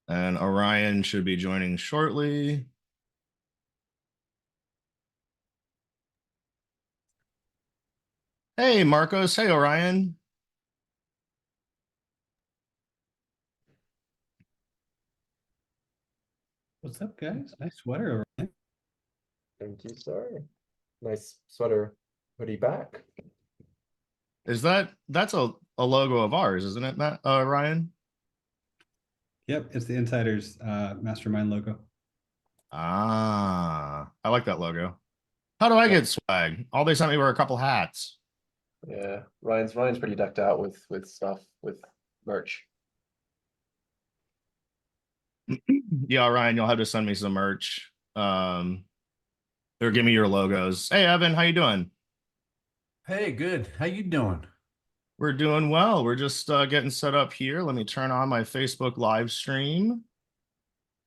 And Orion should be joining shortly. Hey, Marcos. Hey, Orion. What's up, guys? Nice sweater over there. Thank you, sir. Nice sweater hoodie back. That's a logo of ours, isn't it, Matt, Ryan? Yep, it's the Insiders Mastermind logo. Ah, I like that logo. How do I get swag? All they sent me were a couple hats. Yeah, Ryan's pretty decked out with stuff with merch. Yeah, Ryan, you'll have to send me some merch. Or give me your logos. Hey, Evan, how you doing? Hey, good. How you doing? We're doing well. We're just getting set up here. Let me turn on my Facebook live stream,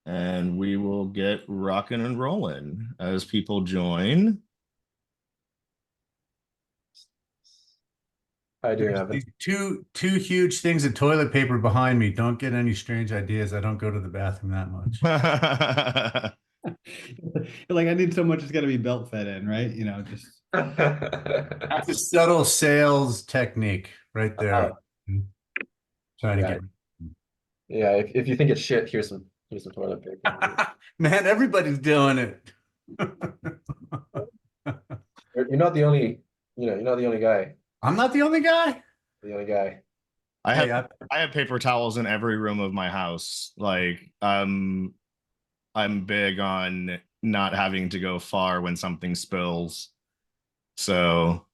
and we will get rocking and rolling as people join. How you doing, There's Evan? these two huge things of toilet paper behind me. Don't get any strange ideas. I don't go to the bathroom that much. Like I need so much it's got to be belt fed in, right? Just That's a subtle sales technique right there. Trying to yeah, get yeah. If you think it's shit, here's some toilet paper. man, everybody's doing it. You're not the only, you're not the only guy. I'm not the only guy. The only guy. I Hey, have I have paper towels in every room of my house. Like, I'm big on not having to go far when something spills. So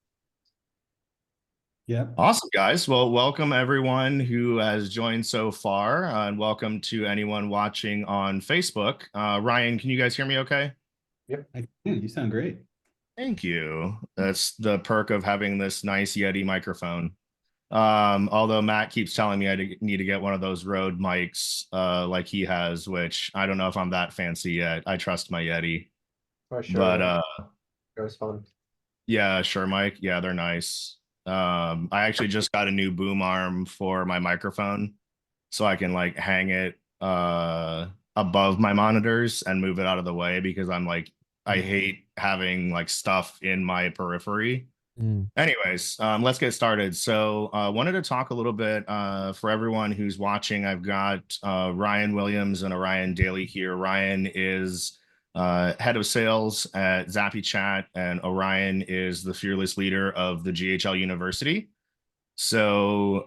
yep. awesome, guys. Well, welcome everyone who has joined so far, and welcome to anyone watching on Facebook. Ryan, can you guys hear me okay? Yep. You sound great. Thank you. That's the perk of having this nice Yeti microphone. Although Matt keeps telling me need to get one of those Rode mics like he has, which I don't know if I'm that fancy yet. I trust my Yeti. For sure. But It was fun. yeah, sure, Mike. Yeah, they're nice. I actually just got a new boom arm for my microphone, so I can like hang it above my monitors and move it out of the way because I hate having like stuff in my periphery. Anyways, let's get started. So, wanted to talk a little bit for everyone who's watching. I've got Ryan Williams and Orion Daly here. Ryan is head of sales at ZappyChat, and Orion is the fearless leader of the GHL University. So,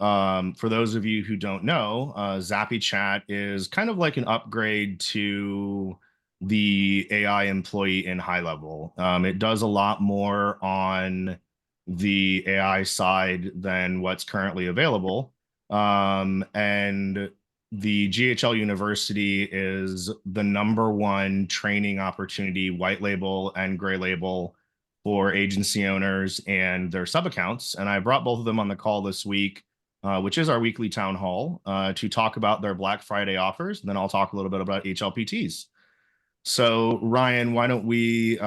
for those of you who don't know, ZappyChat is kind of like an upgrade to the AI employee in high level. It does a lot more on the AI side than what's currently available. And the GHL University is the number one training opportunity, white label and gray label, for agency owners and their sub accounts. And I brought both of them on the call this week, which is our weekly town hall, to talk about their Black Friday offers. And then I'll talk a little bit about HLPTs. So, Ryan, why don't we?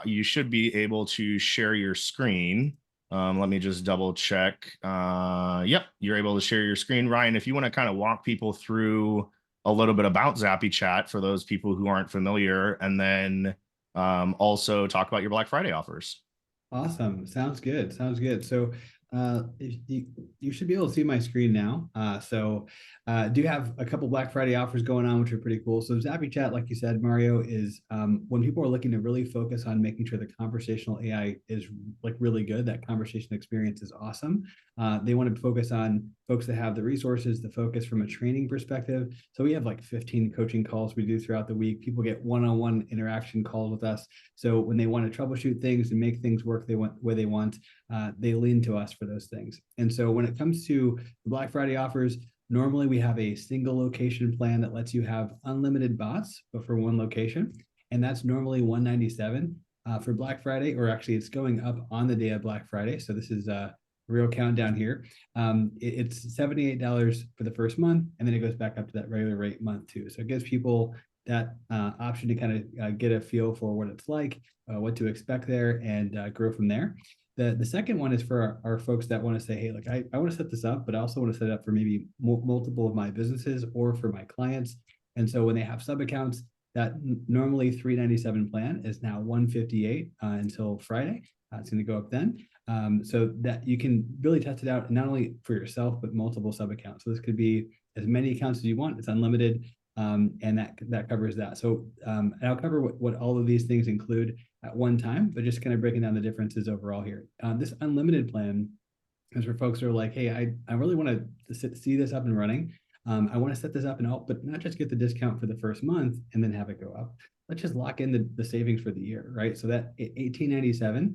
You should be able to share your screen. Let me just double check. Yep, you're able to share your screen. Ryan, if you want to kind of walk people through a little bit about ZappyChat for those people who aren't familiar, and then also talk about your Black Friday offers. Awesome. Sounds good. Sounds good. So if you should be able to see my screen now. Do have a couple Black Friday offers going on, which are pretty cool. So ZappyChat, like you said, Mario, is when people are looking to really focus on making sure the conversational AI is like really good, that conversation experience is awesome. They want to focus on folks that have the resources, the focus from a training perspective. So we have like 15 coaching calls we do throughout the week. People get one-on-one interaction calls with us. So when they want to troubleshoot things and make things work where they want, they lean to us for those things. And so when it comes to the Black Friday offers, normally we have a single location plan that lets you have unlimited bots, but for one location. And that's normally $197 for Black Friday, or actually it's going up on the day of Black Friday. So this is a real countdown here. It's $78 for the first month, and then it goes back up to that regular rate month too. So it gives people that option to kind of get a feel for what it's like, what to expect there, and grow from there. The second one is for our folks that want to say, hey, look, I want to set this up, but I also want to set it up for maybe multiple of my businesses or for my clients. And so when they have sub accounts, that normally $397 plan is now $158 until Friday. It's going to go up then. So that you can really test it out, not only for yourself, but multiple sub accounts. So this could be as many accounts as you want. It's unlimited. And that covers that. So and I'll cover what all of these things include at one time, but just kind of breaking down the differences overall here. This unlimited plan is for folks who are like, hey, I really want to see this up and running. I want to set this up and help, but not just get the discount for the first month and then have it go up. Let's just lock in the savings for the year, right? So that $18.97,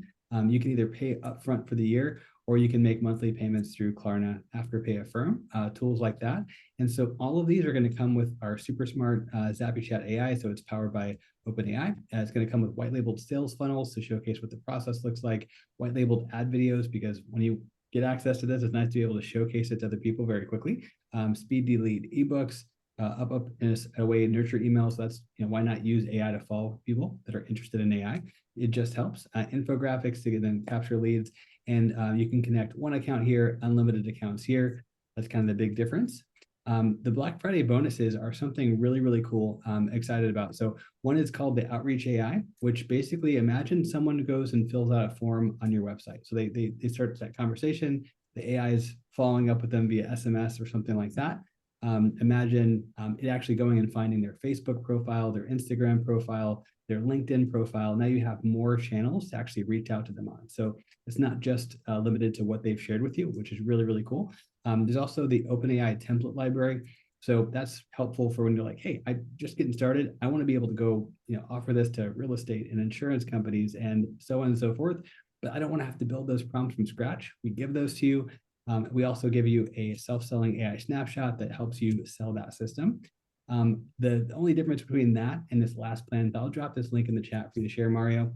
you can either pay upfront for the year, or you can make monthly payments through Klarna, Afterpay, Affirm, tools like that. And so all of these are going to come with our super smart ZappyChat AI. So it's powered by OpenAI. It's going to come with white labeled sales funnels to showcase what the process looks like, white labeled ad videos, because when you get access to this, it's nice to be able to showcase it to other people very quickly. Speed delete ebooks, up in a way, nurture emails. So that's, why not use AI to follow people that are interested in AI? It just helps. Infographics to then capture leads. And you can connect one account here, unlimited accounts here. That's kind of the big difference. The Black Friday bonuses are something really, really cool. I'm excited about. So one is called the Outreach AI, which basically, imagine someone goes and fills out a form on your website. So they start that conversation. The AI is following up with them via SMS or something like that. Imagine it actually going and finding their Facebook profile, their Instagram profile, their LinkedIn profile. Now you have more channels to actually reach out to them on. So it's not just limited to what they've shared with you, which is really, really cool. There's also the OpenAI template library. So that's helpful for when you're like, hey, I'm just getting started. I want to be able to go, offer this to real estate and insurance companies and so on and so forth. But I don't want to have to build those prompts from scratch. We give those to you. We also give you a self-selling AI snapshot that helps you sell that system. The only difference between that and this last plan, I'll drop this link in the chat for you to share, Mario,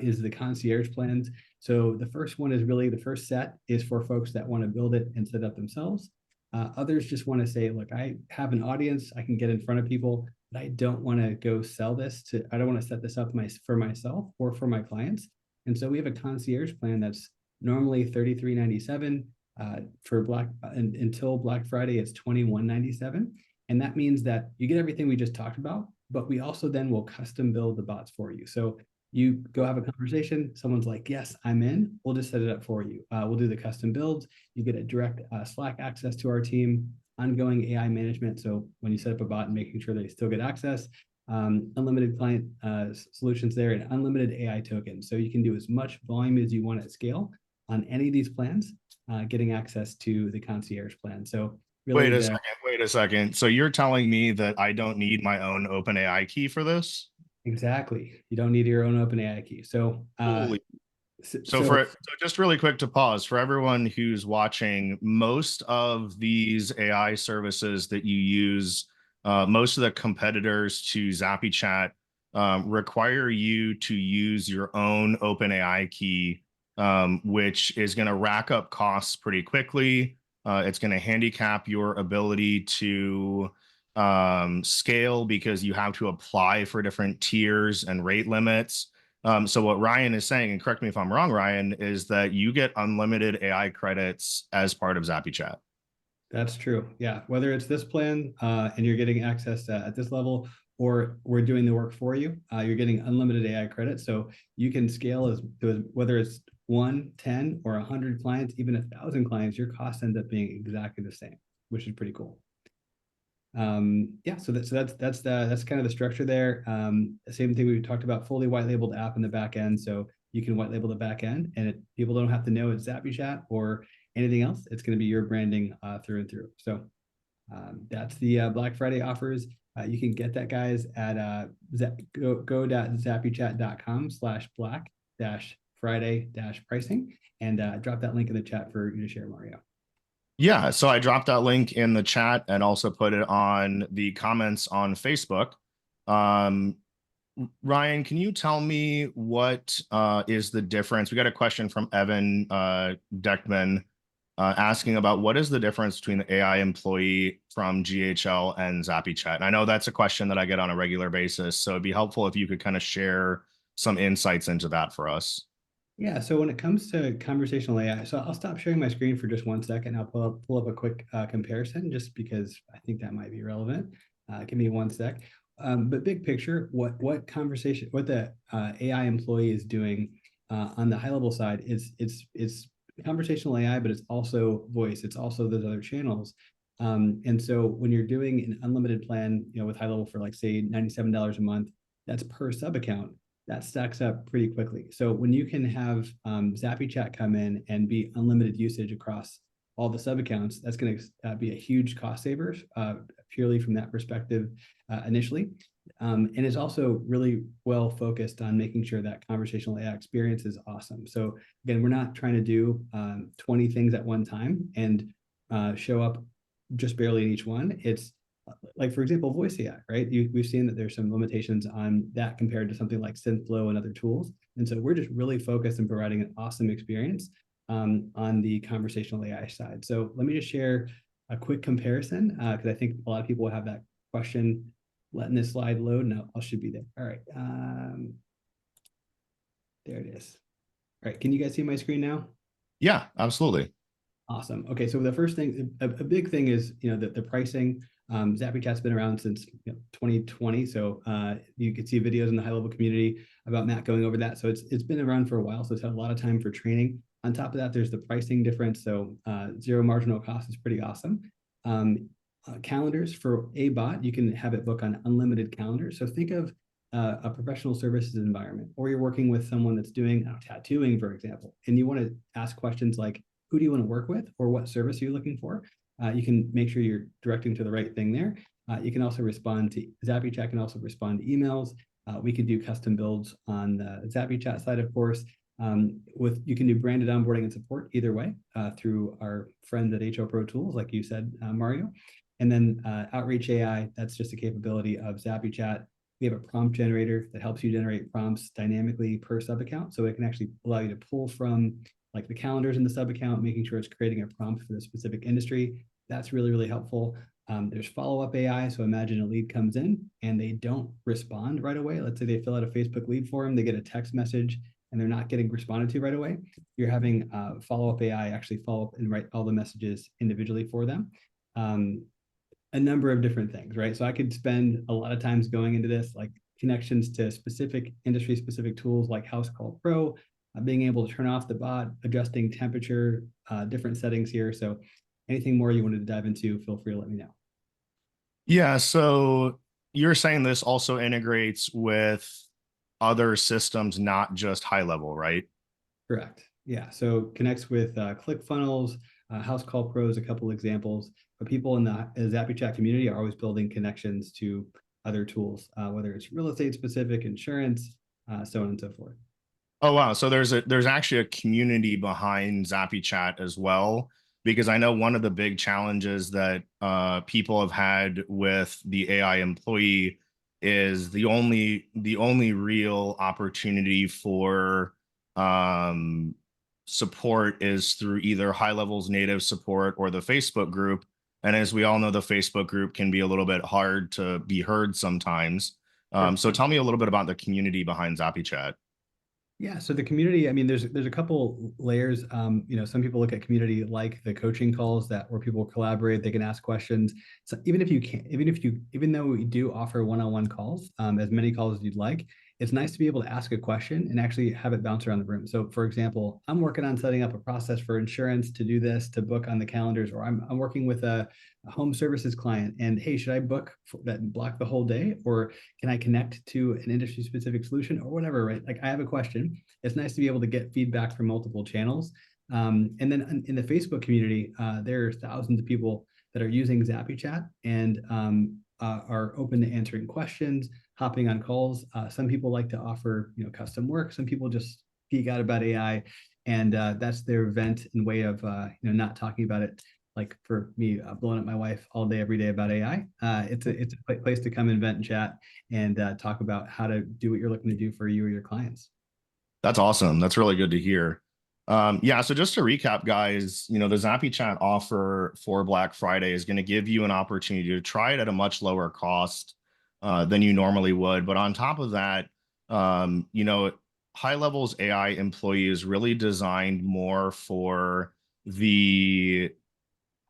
is the concierge plans. So the first one is really, the first set is for folks that want to build it and set up themselves. Others just want to say, look, I have an audience, I can get in front of people, but I don't want to go sell this I don't want to set this up for myself or for my clients. And so we have a concierge plan that's normally $33.97 for until Black Friday, it's $21.97. And that means that you get everything we just talked about, but we also then will custom build the bots for you. So you go have a conversation, someone's like, yes, I'm in, we'll just set it up for you. We'll do the custom builds. You get a direct Slack access to our team, ongoing AI management. So when you set up a bot and making sure they still get access, unlimited client solutions there, and unlimited AI tokens. So you can do as much volume as you want at scale on any of these plans, getting access to the concierge plan. So really wait a second. So you're telling me that I don't need my own OpenAI key for this? Exactly. You don't need your own OpenAI key. So so just really quick to pause for everyone who's watching, most of these AI services that you use, most of the competitors to ZappyChat require you to use your own OpenAI key, which is going to rack up costs pretty quickly. It's going to handicap your ability to scale because you have to apply for different tiers and rate limits. So what Ryan is saying, and correct me if I'm wrong, Ryan, is that you get unlimited AI credits as part of ZappyChat. That's true. Yeah. Whether it's this plan and you're getting access at this level, or we're doing the work for you, you're getting unlimited AI credits. So you can scale as whether it's 1, 10, or 100 clients, even 1,000 clients, your cost ends up being exactly the same, which is pretty cool. Yeah, so that's kind of the structure there. Same thing we talked about, fully white labeled app in the back end. So you can white label the back end, and people don't have to know it's ZappyChat or anything else. It's going to be your branding through and through. So that's the Black Friday offers. You can get that, guys, at go.zappychat.com/black-friday-pricing, and drop that link in the chat for you to share, Mario. Yeah, so I dropped that link in the chat and also put it on the comments on Facebook. Ryan, can you tell me what is the difference? We got a question from Evan Deckman asking about what is the difference between the AI employee from GHL and ZappyChat. And I know that's a question that I get on a regular basis, so it'd be helpful if you could kind of share some insights into that for us. Yeah, so when it comes to conversational AI, so I'll stop sharing my screen for just 1 second. I'll pull up a quick comparison just because I think that might be relevant. Give me one sec. But big picture, what the AI employee is doing on the high level side is it's conversational AI, but it's also voice. It's also those other channels. And so when you're doing an unlimited plan, with high level for like say $97 a month, that's per sub account. That stacks up pretty quickly. So when you can have ZappyChat come in and be unlimited usage across all the sub accounts, that's going to be a huge cost saver purely from that perspective initially. And it's also really well focused on making sure that conversational AI experience is awesome. So again, we're not trying to do 20 things at one time and show up just barely in each one. It's like, for example, voice AI, right? We've seen that there's some limitations on that compared to something like SynthFlow and other tools. And so we're just really focused on providing an awesome experience on the conversational AI side. So let me just share a quick comparison because I think a lot of people have that question. Letting this slide load. No, I should be there. All right. There it is. All right. Can you guys see my screen now? Yeah, absolutely. Awesome. Okay. So the first thing, a big thing is, the pricing. ZappyChat's been around since 2020. So you can see videos in the high level community about Matt going over that. So it's been around for a while. So it's had a lot of time for training. On top of that, there's the pricing difference. So zero marginal cost is pretty awesome. Calendars for a bot, you can have it book on unlimited calendars. So think of a professional services environment, or you're working with someone that's doing tattooing, for example, and you want to ask questions like, who do you want to work with, or what service are you looking for? You can make sure you're directing to the right thing there. You can also respond to ZappyChat, can also respond to emails. We could do custom builds on the ZappyChat side, of course. You can do branded onboarding and support either way through our friends at HO Pro Tools, like you said, Mario. And then Outreach AI, that's just a capability of ZappyChat. We have a prompt generator that helps you generate prompts dynamically per sub account. So it can actually allow you to pull from like the calendars in the sub account, making sure it's creating a prompt for the specific industry. That's really, really helpful. There's follow-up AI. So imagine a lead comes in and they don't respond right away. Let's say they fill out a Facebook lead form, they get a text message and they're not getting responded to right away. You're having follow-up AI actually follow up and write all the messages individually for them. A number of different things, right? So I could spend a lot of times going into this, like connections to specific industry specific tools like House Call Pro, being able to turn off the bot, adjusting temperature, different settings here. So anything more you wanted to dive into, feel free to let me know. Yeah, so you're saying this also integrates with other systems, not just high level, right? Correct. Yeah. So connects with ClickFunnels, House Call Pros, a couple examples. But people in the ZappyChat community are always building connections to other tools, whether it's real estate specific, insurance, so on and so forth. Oh wow, so there's actually a community behind ZappyChat as well, because I know one of the big challenges that people have had with the AI employee is the only real opportunity for support is through either high levels native support or the Facebook group. And as we all know, the Facebook group can be a little bit hard to be heard sometimes. So tell me a little bit about the community behind ZappyChat. Yeah, so the community, I mean, there's a couple layers. Some people look at community like the coaching calls where people collaborate, they can ask questions. So even though we do offer one-on-one calls, as many calls as you'd like, it's nice to be able to ask a question and actually have it bounce around the room. So for example, I'm working on setting up a process for insurance to do this, to book on the calendars, or I'm working with a home services client and hey, should I book that block the whole day? Or can I connect to an industry specific solution or whatever, right? Like I have a question. It's nice to be able to get feedback from multiple channels. And then in the Facebook community, there are thousands of people that are using ZappyChat and are open to answering questions, hopping on calls. Some people like to offer, custom work. Some people just geek out about AI, and that's their vent and way of, not talking about it. Like for me, blowing up my wife all day, every day about AI. It's a place to come and vent and chat and talk about how to do what you're looking to do for you or your clients. That's awesome. That's really good to hear. Yeah, so just to recap, guys, the ZappyChat offer for Black Friday is going to give you an opportunity to try it at a much lower cost than you normally would. But on top of that, High Level's AI employee is really designed more for the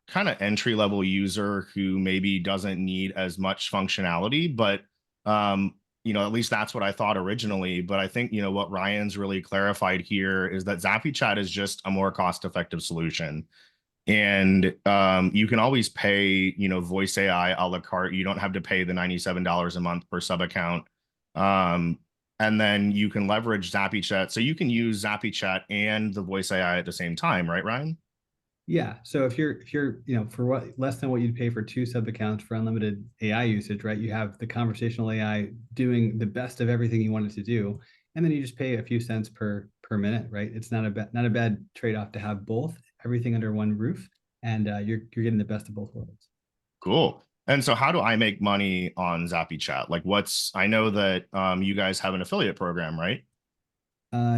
kind of entry level user who maybe doesn't need as much functionality, but at least that's what I thought originally. But I think, what Ryan's really clarified here is that ZappyChat is just a more cost-effective solution. And you can always pay, voice AI a la carte. You don't have to pay the $97 a month per sub account. And then you can leverage ZappyChat. So you can use ZappyChat and the voice AI at the same time, right, Ryan? Yeah. So if you're, for what less than what you'd pay for 2 sub accounts for unlimited AI usage, right? You have the conversational AI doing the best of everything you want it to do, and then you just pay a few cents per minute, right? It's not a bad trade-off to have both, everything under one roof, and you're getting the best of both worlds. Cool. And so how do I make money on ZappyChat? Like I know that you guys have an affiliate program, right?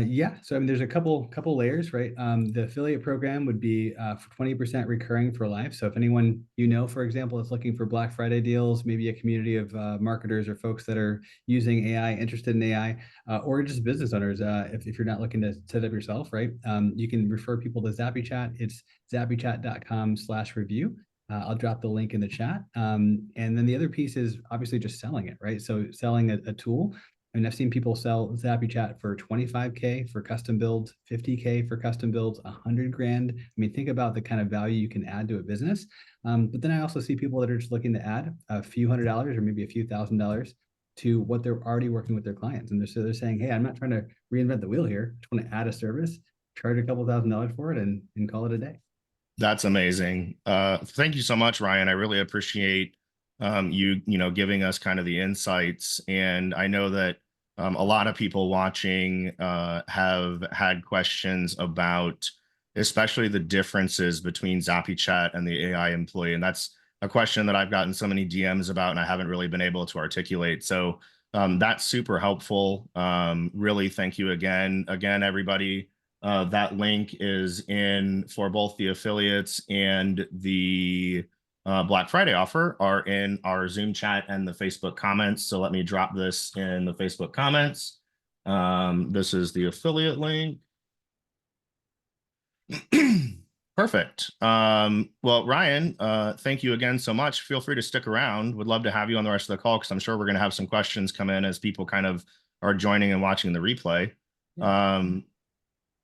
Yeah. So I mean, there's a couple layers, right? The affiliate program would be for 20% recurring for life. So if anyone for example, is looking for Black Friday deals, maybe a community of marketers or folks that are using AI, interested in AI, or just business owners, if you're not looking to set up yourself, right? You can refer people to ZappyChat. It's zappychat.com/review. I'll drop the link in the chat. And then the other piece is obviously just selling it, right? So selling a tool. I mean, I've seen people sell ZappyChat for 25K for custom builds, 50K for custom builds, 100 grand. I mean, think about the kind of value you can add to a business. But then I also see people that are just looking to add a few $100s or maybe a few $1,000s to what they're already working with their clients. And they're saying, hey, I'm not trying to reinvent the wheel here. I just want to add a service, charge a couple $1,000s for it, and call it a day. That's amazing. Thank you so much, Ryan. I really appreciate you giving us kind of the insights. And I know that a lot of people watching have had questions about especially the differences between ZappyChat and the AI employee. And that's a question that I've gotten so many DMs about and I haven't really been able to articulate. So that's super helpful. Really, thank you again. Again, everybody. That link is in for both the affiliates and the Black Friday offer are in our Zoom chat and the Facebook comments. So let me drop this in the Facebook comments. This is the affiliate link. Perfect. Well, Ryan, thank you again so much. Feel free to stick around. Would love to have you on the rest of the call because I'm sure we're going to have some questions come in as people kind of are joining and watching the replay. Yeah.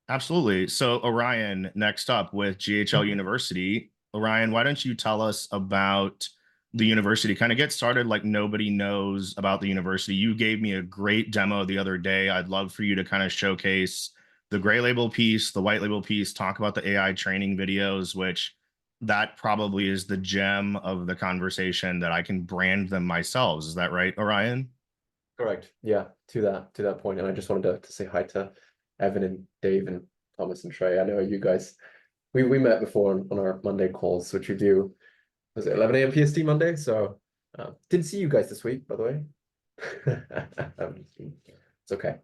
Absolutely. So Orion, next up with GHL University. Orion, why don't you tell us about the university? Kind of get started like nobody knows about the university. You gave me a great demo the other day. I'd love for you to kind of showcase the gray label piece, the white label piece, talk about the AI training videos, which that probably is the gem of the conversation that I can brand them myself. Is that right, Orion? Correct. Yeah, to that point. And I just wanted to say hi to Evan and Dave and Thomas and Trey. I know you guys, we met before on our Monday calls, which we do, was it 11 a.m. PST Monday? So didn't see you guys this week, by the way. It's okay.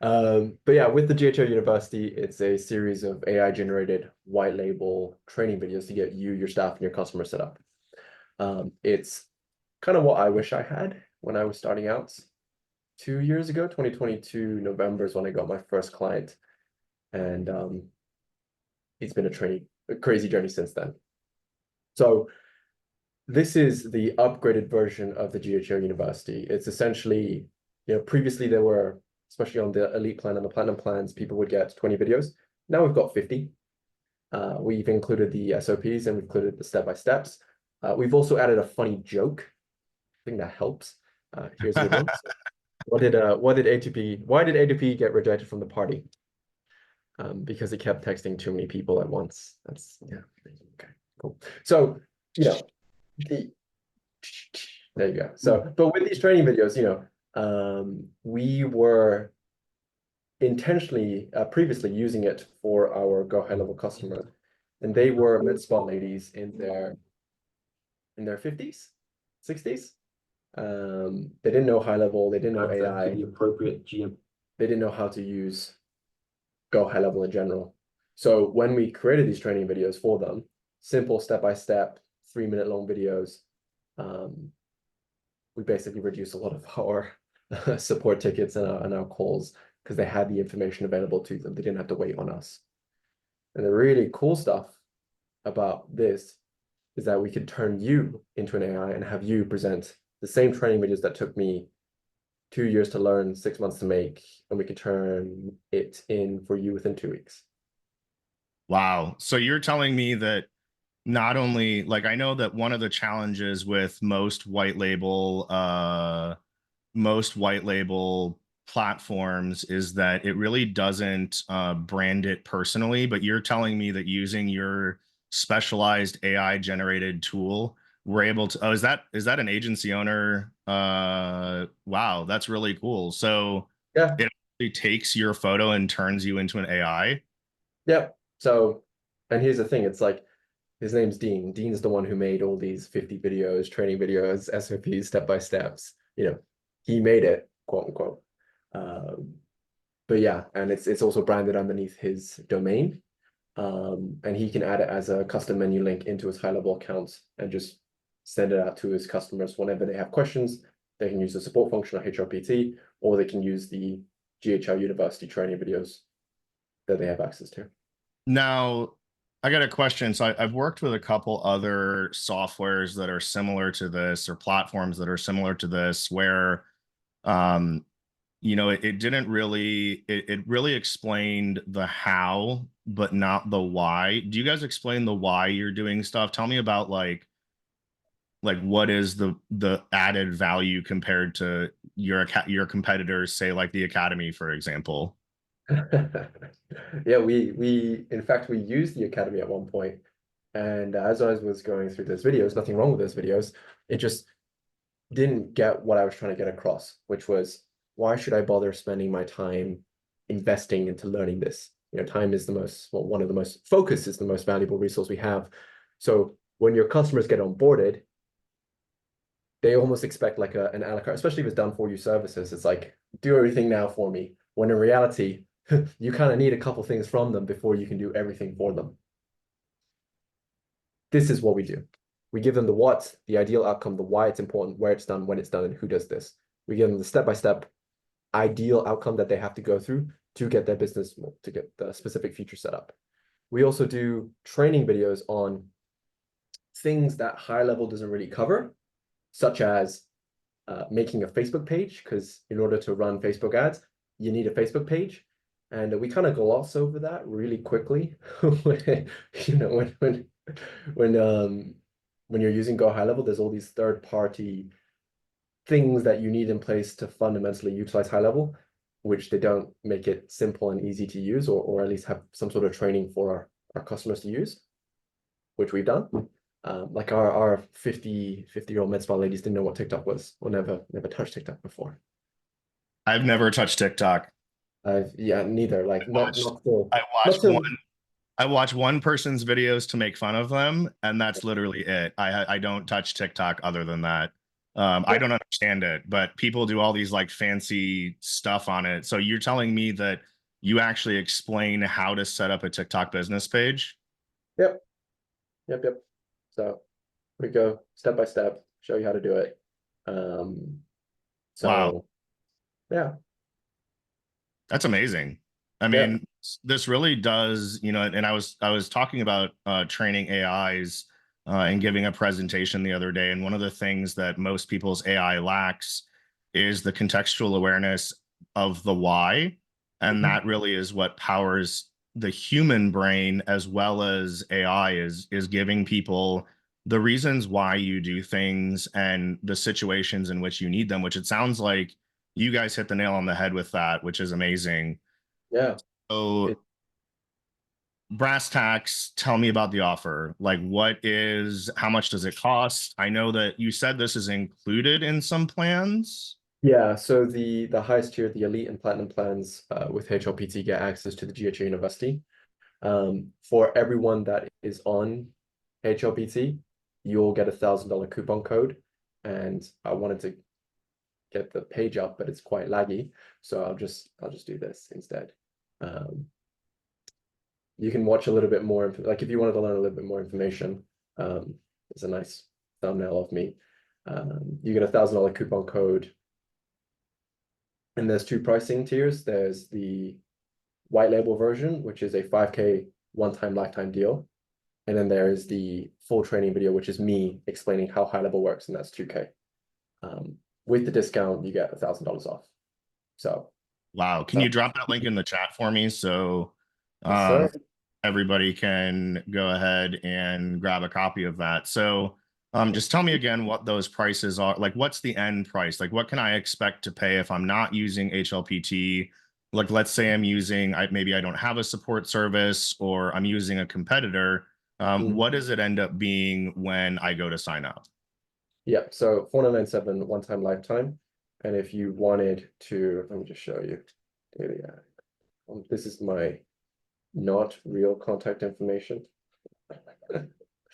But yeah, with the GHL University, it's a series of AI generated white label training videos to get you, your staff, and your customer set up. It's kind of what I wish I had when I was starting out 2 years ago. 2022 November is when I got my first client, and it's been a crazy journey since then. So this is the upgraded version of the GHL University. It's essentially, previously there were, especially on the elite plan and the platinum plans, people would get 20 videos. Now we've got 50. We've included the SOPs and we've included the step-by-steps. We've also added a funny joke. I think that helps. Here's the one. Why did A2P get rejected from the party? Because he kept texting too many people at once. Yeah, okay, cool. So, there you go. So, but with these training videos, we were intentionally previously using it for our GoHighLevel customers, and they were med spa ladies in their 50s, 60s. They didn't know high level, they didn't know AI, the appropriate GM. They didn't know how to use GoHighLevel in general. So when we created these training videos for them, simple step-by-step, 3-minute long videos, we basically reduced a lot of our support tickets and our calls because they had the information available to them. They didn't have to wait on us. And the really cool stuff about this is that we could turn you into an AI and have you present the same training videos that took me 2 years to learn, 6 months to make, and we could turn it in for you within 2 weeks. Wow. So you're telling me that not only, like, I know that one of the challenges with most white label platforms is that it really doesn't brand it personally, but you're telling me that using your specialized AI generated tool, we're able to, oh, is that an agency owner? Wow, that's really cool. So Yeah. it actually takes your photo and turns you into an AI. Yep. So, and here's the thing, it's like, his name's Dean. Dean's the one who made all these 50 videos, training videos, SOPs, step-by-steps. He made it, quote unquote. But yeah, and it's also branded underneath his domain. And he can add it as a custom menu link into his high-level accounts and just send it out to his customers whenever they have questions. They can use the support function of HRPT, or they can use the GHL University training videos that they have access to. Now, I got a question. So I've worked with a couple other softwares that are similar to this, or platforms that are similar to this, where um, it didn't really, it really explained the how, but not the why. Do you guys explain the why you're doing stuff? Tell me about like what is the added value compared to your competitors, say like the Academy, for example. Yeah, we in fact we used the Academy at one point, and as I was going through those videos, nothing wrong with those videos, it just didn't get what I was trying to get across, which was, why should I bother spending my time investing into learning this? Time is the most, well, one of the most, focus is the most valuable resource we have. So when your customers get onboarded, they almost expect like an a la carte, especially if it's done for you services. It's like, do everything now for me. When in reality, you kind of need a couple things from them before you can do everything for them. This is what we do. We give them the what, the ideal outcome, the why it's important, where it's done, when it's done, and who does this. We give them the step-by-step ideal outcome that they have to go through to get their business, to get the specific feature set up. We also do training videos on things that high level doesn't really cover, such as making a Facebook page, because in order to run Facebook ads, you need a Facebook page. And we kind of gloss over that really quickly. when you're using GoHighLevel, there's all these third-party things that you need in place to fundamentally utilize high level, which they don't make it simple and easy to use, or at least have some sort of training for our customers to use, which we've done. Like our 50-year-old med spa ladies didn't know what TikTok was, or never touched TikTok before. I've never touched TikTok. Yeah, neither. Like not till I not watched till I watch one person's videos to make fun of them, and that's literally it. I don't touch TikTok other than that. I don't understand it, but people do all these like fancy stuff on it. So you're telling me that you actually explain how to set up a TikTok business page? Yep. So we go step by step, show you how to do it. Wow, So yeah. that's amazing. I Yeah. mean, this really does, and I was talking about training AIs and giving a presentation the other day, and one of the things that most people's AI lacks is the contextual awareness of the why, and that really is what powers the human brain as well as AI is giving people the reasons why you do things and the situations in which you need them, which it sounds like you guys hit the nail on the head with that, which is amazing. Yeah. So, brass tacks, tell me about the offer. Like, how much does it cost? I know that you said this is included in some plans. Yeah, so the highest tier, the elite and platinum plans with HLPT get access to the GHA University. For everyone that is on HLPT, you'll get $1,000 coupon code. And I wanted to get the page up, but it's quite laggy, so I'll just do this instead. You can watch a little bit more, like if you wanted to learn a little bit more information, it's a nice thumbnail of me. You get $1,000 coupon code. And there's two pricing tiers. There's the white label version, which is a 5K one-time lifetime deal. And then there's the full training video, which is me explaining how high level works, and that's 2K. With the discount, you get $1,000 off. So Wow. Can you drop that link in the chat for me so yes, sir. everybody can go ahead and grab a copy of that? So just tell me again what those prices are. Like, what's the end price? Like, what can I expect to pay if I'm not using HLPT? Like, let's say I'm using, maybe I don't have a support service, or I'm using a competitor. What does it end up being when I go to sign up? Yeah, so 4997 one-time lifetime. And if you wanted to, let me just show you. This is my not real contact information.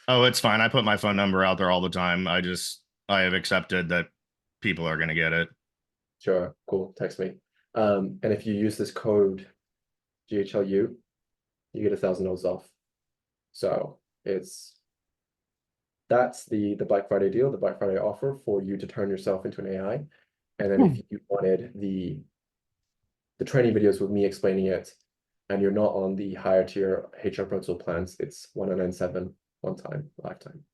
Oh, it's fine. I put my phone number out there all the time. I have accepted that people are going to get it. Sure, cool, text me. And if you use this code GHLU, you get $1,000 off. So that's the Black Friday deal, the Black Friday offer for you to turn yourself into an AI. And then if you wanted the training videos with me explaining it, and you're not on the higher tier HR Pro Tool plans, it's 1097 one time, lifetime.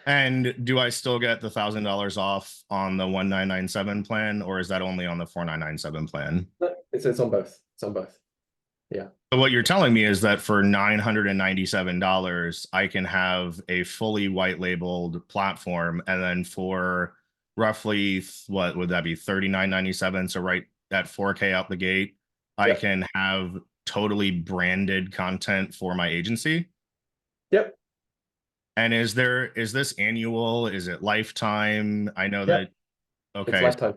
And do I still get the $1,000 off on the 1997 plan, or is that only on the 4997 plan? It's on both. It's on both. Yeah. So what you're telling me is that for $997, I can have a fully white labeled platform, and then for roughly, what would that be, $39.97? So right at 4K out the gate, I can have totally branded content for my agency. Yep. And is this annual? Is it lifetime? I know that. Okay. It's lifetime.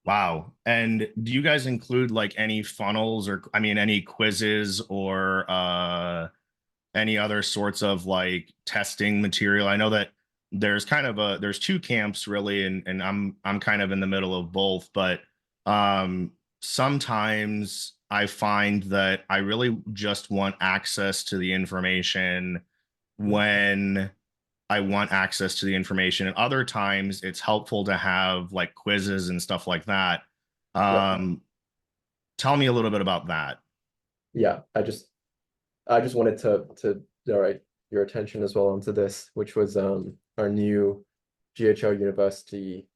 Wow. And do you guys include like any funnels, or any quizzes, or any other sorts of like testing material? I know that there's there's two camps really, and I'm kind of in the middle of both, but sometimes I find that I really just want access to the information when I want access to the information. And other times it's helpful to have like quizzes and stuff like that. Tell me a little bit about that. Yeah, I just wanted to direct your attention as well onto this, which was our new GHL University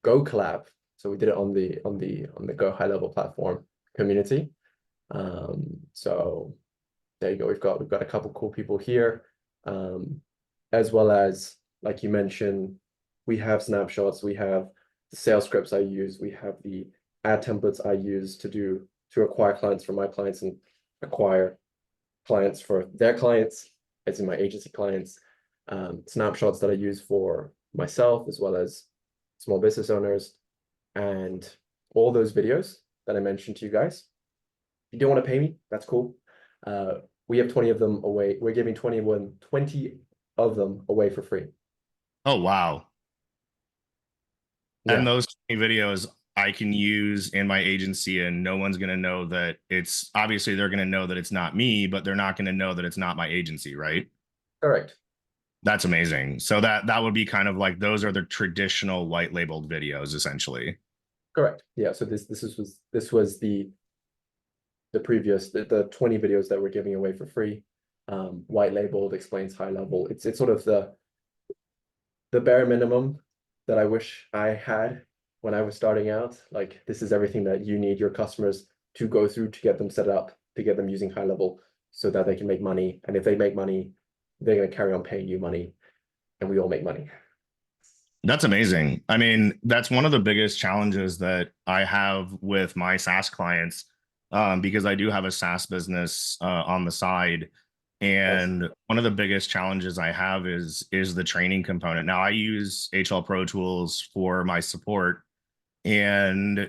Go collab. So we did it on the GoHighLevel platform community. So there you go. We've got a couple cool people here. As well as, like you mentioned, we have snapshots, we have the sales scripts I use, we have the ad templates I use to acquire clients for my clients and acquire clients for their clients, as in my agency clients, snapshots that I use for myself as well as small business owners, and all those videos that I mentioned to you guys. If you don't want to pay me, that's cool. We have 20 of them away. We're giving 20 of them away for free. Oh, wow. Yeah. And those videos I can use in my agency, and no one's going to know that it's, obviously they're going to know that it's not me, but they're not going to know that it's not my agency, right? Correct. That's amazing. So that would be kind of like, those are the traditional white labeled videos essentially. Correct. Yeah. So this was the previous, the 20 videos that we're giving away for free. White labeled, explains high level. It's sort of the bare minimum that I wish I had when I was starting out. Like, this is everything that you need your customers to go through to get them set up, to get them using high level so that they can make money. And if they make money, they're going to carry on paying you money, and we all make money. That's amazing. I mean, that's one of the biggest challenges that I have with my SaaS clients, because I do have a SaaS business on the side. And one of the biggest challenges I have is the training component. Now, I use HL Pro Tools for my support, and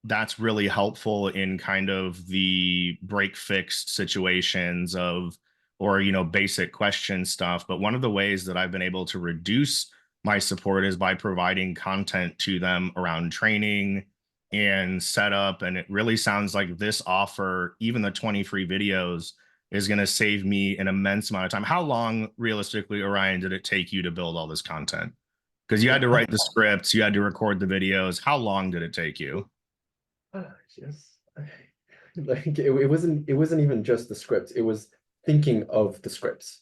that's really helpful in kind of the break fix situations of, or basic question stuff. But one of the ways that I've been able to reduce my support is by providing content to them around training and setup. And it really sounds like this offer, even the 20 free videos, is going to save me an immense amount of time. How long, realistically, Orion, did it take you to build all this content? Because you had to write the scripts, you had to record the videos. How long did it take you? Yes. Like, it wasn't even just the script. It was thinking of the scripts.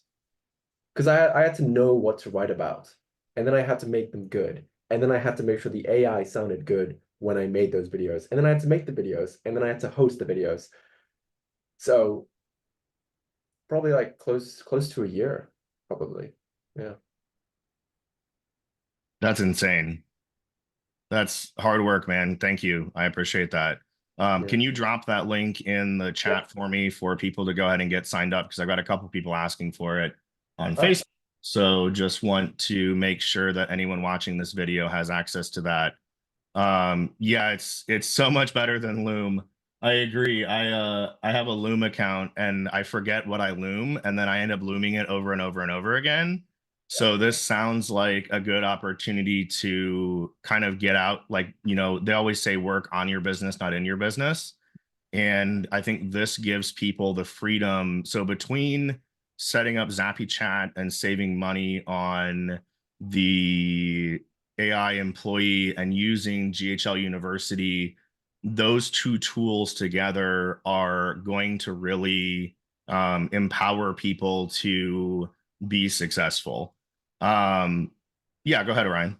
Because I had to know what to write about. And then I had to make them good. And then I had to make sure the AI sounded good when I made those videos. And then I had to make the videos. And then I had to host the videos. So probably like close to a year, probably. Yeah. That's insane. That's hard work, man. Thank you. I appreciate that. Yeah. Can you drop that link in the chat for me for people to go ahead and get signed up? Because I've got a couple people asking for it on Facebook. So just want to make sure that anyone watching this video has access to that. Yeah, it's so much better than Loom. I agree. I have a Loom account and I forget what I Loom, and then I end up looming it over and over and over again. So this sounds like a good opportunity to kind of get out, like, you know, they always say work on your business, not in your business. And I think this gives people the freedom. So between setting up ZappyChat and saving money on the AI employee and using GHL University, those two tools together are going to really empower people to be successful. Yeah, go ahead, Ryan.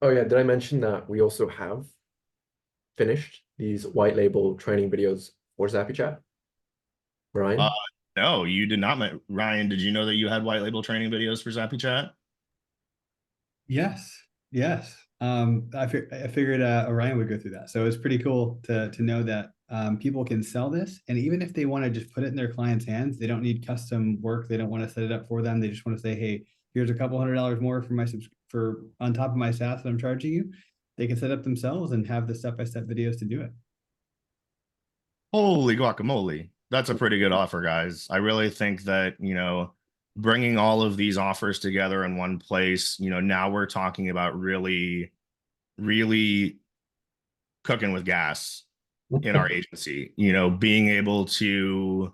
Oh yeah, did I mention that we also have finished these white label training videos for ZappyChat? Ryan? No, you did not. Ryan, did you know that you had white label training videos for ZappyChat? Yes, yes. I figured Orion would go through that. So it's pretty cool to know that people can sell this, and even if they want to just put it in their clients' hands, they don't need custom work. They don't want to set it up for them. They just want to say, "Hey, here's a couple $100 more for my for on top of my SaaS that I'm charging you." They can set up themselves and have the step-by-step videos to do it. Holy guacamole. That's a pretty good offer, guys. I really think that, you know, bringing all of these offers together in one place, you know, now we're talking about really, really cooking with gas in our agency, you know, being able to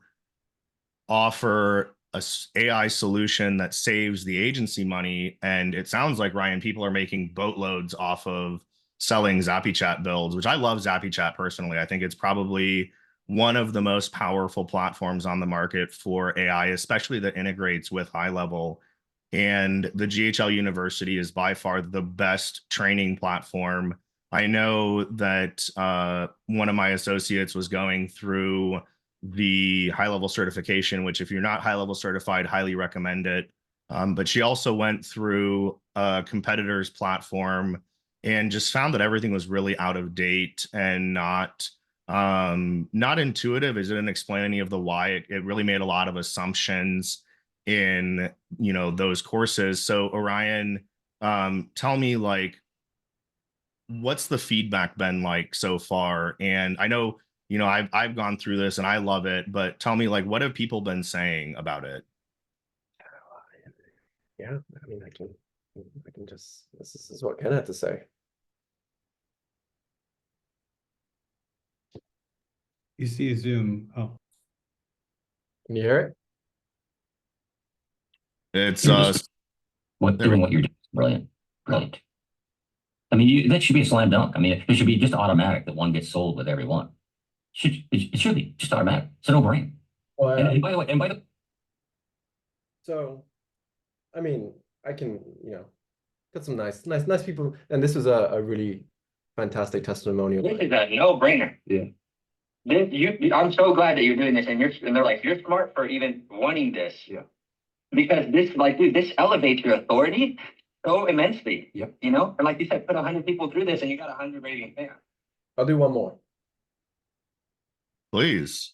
offer a AI solution that saves the agency money. And it sounds like, Ryan, people are making boatloads off of selling ZappyChat builds, which I love ZappyChat personally. I think it's probably one of the most powerful platforms on the market for AI, especially that integrates with HighLevel. And the GHL University is by far the best training platform. I know that one of my associates was going through the high level certification, which if you're not high level certified, highly recommend it. But she also went through a competitor's platform and just found that everything was really out of date and not intuitive. It didn't explain any of the why. It really made a lot of assumptions in, you know, those courses. So Orion, tell me, like, what's the feedback been like so far? And I know, you know, I've gone through this and I love it, but tell me, like, what have people been saying about it? Yeah, I mean, I can just, this is what Ken had to say. You see Zoom. Oh, Can you hear it? It's doing what you're doing is brilliant. Brilliant. I mean, that should be a slam dunk. I mean, it should be just automatic that one gets sold with every one. It should be just automatic. It's a no-brainer. Well, And by the way, so, I mean, I can, you know, got some nice people, and this was a really fantastic testimonial. this is a no-brainer. Yeah. I'm so glad that you're doing this, and they're like, you're smart for even wanting this. Yeah. Because this, like, dude, this elevates your authority so immensely. Yep. You know, and like you said, put 100 people through this, and you got 100 raving fans. I'll do one more. please.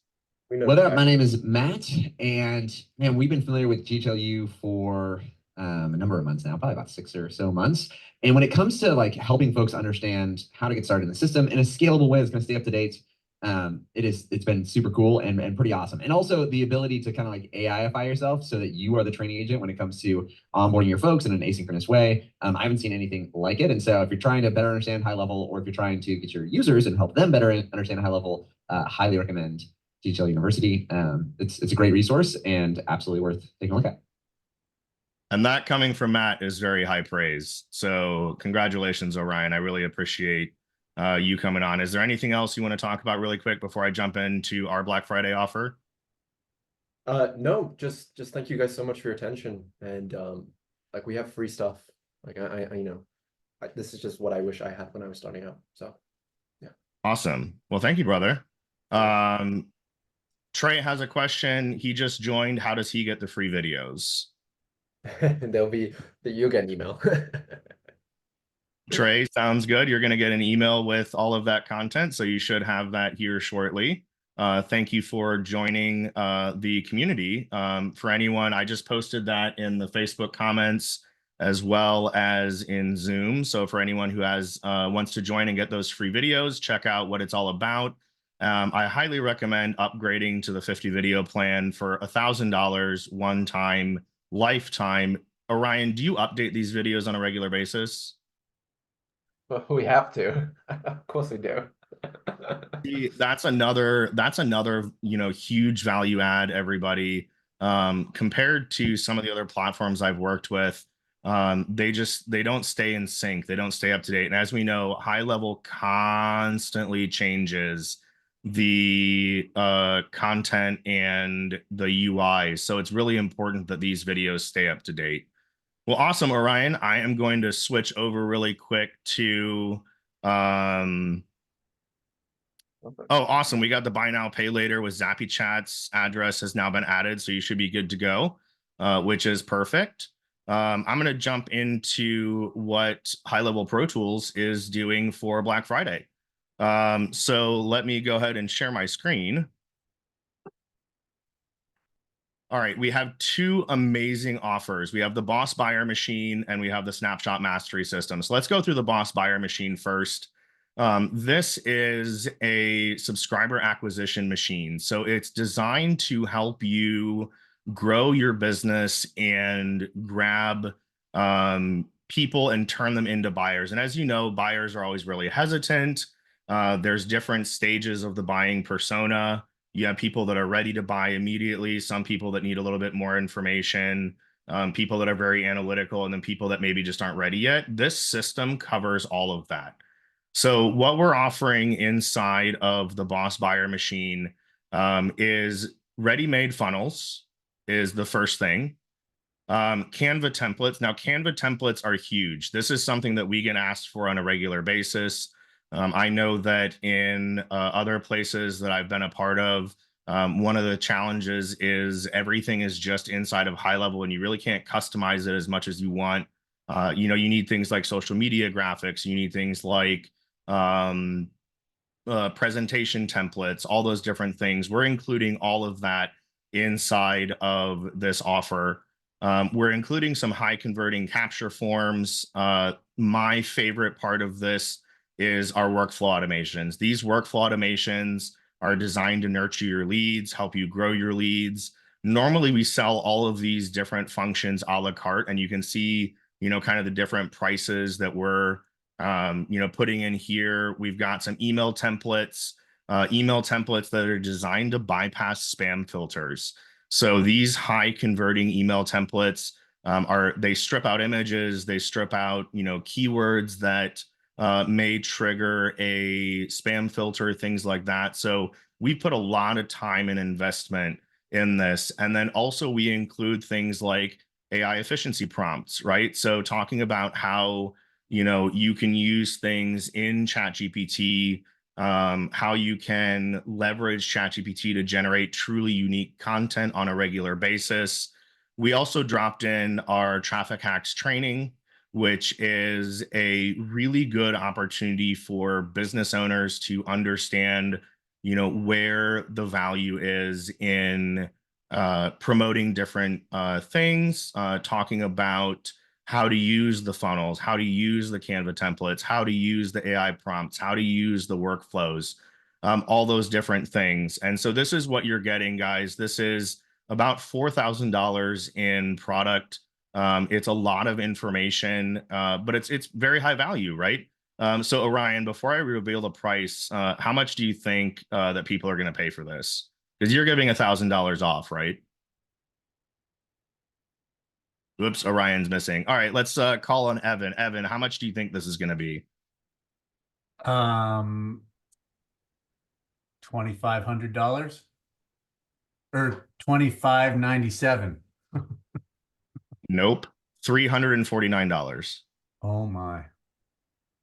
What up? My name is Matt, and man, we've been familiar with GTLU for a number of months now, probably about 6 or so months. And when it comes to like helping folks understand how to get started in the system in a scalable way that's going to stay up to date, it's been super cool and pretty awesome. And also the ability to kind of like AIify yourself so that you are the training agent when it comes to onboarding your folks in an asynchronous way. I haven't seen anything like it. And so if you're trying to better understand high level, or if you're trying to get your users and help them better understand high level, highly recommend GHL University. It's a great resource and absolutely worth taking a look at. And that coming from Matt is very high praise. So congratulations, Orion. I really appreciate you coming on. Is there anything else you want to talk about really quick before I jump into our Black Friday offer? No, just thank you guys so much for your attention. And like we have free stuff. Like this is just what I wish I had when I was starting out. So yeah. Awesome. Well, thank you, brother. Trey has a question. He just joined. How does he get the free videos? You'll get an email. Trey, sounds good. You're going to get an email with all of that content, so you should have that here shortly. Thank you for joining the community. For anyone, I just posted that in the Facebook comments as well as in Zoom. So for anyone who has wants to join and get those free videos, check out what it's all about. I highly recommend upgrading to the 50 video plan for $1,000 one time, lifetime. Orion, do you update these videos on a regular basis? Well, we have to. Of course we do. That's another huge value add, everybody. Compared to some of the other platforms I've worked with, they don't stay in sync, they don't stay up to date. And as we know, HighLevel constantly changes the content and the UI. So it's really important that these videos stay up to date. Well, awesome, Orion. I am going to switch over really quick to oh, awesome. We got the buy now, pay later with ZappyChat's address has now been added, so you should be good to go, which is perfect. I'm going to jump into what HighLevel Pro Tools is doing for Black Friday. So let me go ahead and share my screen. All right, we have two amazing offers. We have the Boss Buyer Machine and we have the Snapshot Mastery System. So let's go through the Boss Buyer Machine first. This is a subscriber acquisition machine. So it's designed to help you grow your business and grab people and turn them into buyers. And as you know, buyers are always really hesitant. There's different stages of the buying persona. You have people that are ready to buy immediately, some people that need a little bit more information, people that are very analytical, and then people that maybe just aren't ready yet. This system covers all of that. So what we're offering inside of the Boss Buyer Machine is ready-made funnels is the first thing. Canva templates. Now, Canva templates are huge. This is something that we get asked for on a regular basis. I know that in other places that I've been a part of, one of the challenges is everything is just inside of HighLevel and you really can't customize it as much as you want. You need things like social media graphics. You need things like presentation templates, all those different things. We're including all of that inside of this offer. We're including some high converting capture forms. My favorite part of this is our workflow automations. These workflow automations are designed to nurture your leads, help you grow your leads. Normally, we sell all of these different functions a la carte, and you can see, kind of the different prices that we're, putting in here. We've got some email templates that are designed to bypass spam filters. So these high converting email templates they strip out images, they strip out, keywords that may trigger a spam filter, things like that. So we put a lot of time and investment in this. And then also we include things like AI efficiency prompts, right? So talking about how, you can use things in ChatGPT, how you can leverage ChatGPT to generate truly unique content on a regular basis. We also dropped in our traffic hacks training, which is a really good opportunity for business owners to understand, where the value is in promoting different things, talking about how to use the funnels, how to use the Canva templates, how to use the AI prompts, how to use the workflows, all those different things. And so this is what you're getting, guys. This is about $4,000 in product. It's a lot of information, but it's very high value, right? So Orion, before I reveal the price, how much do you think that people are going to pay for this? Because you're giving $1,000 off, right? Oops, Orion's missing. All right, let's call on Evan. Evan, how much do you think this is going to be? $2,500. or 25.97. Nope. $349. Oh my.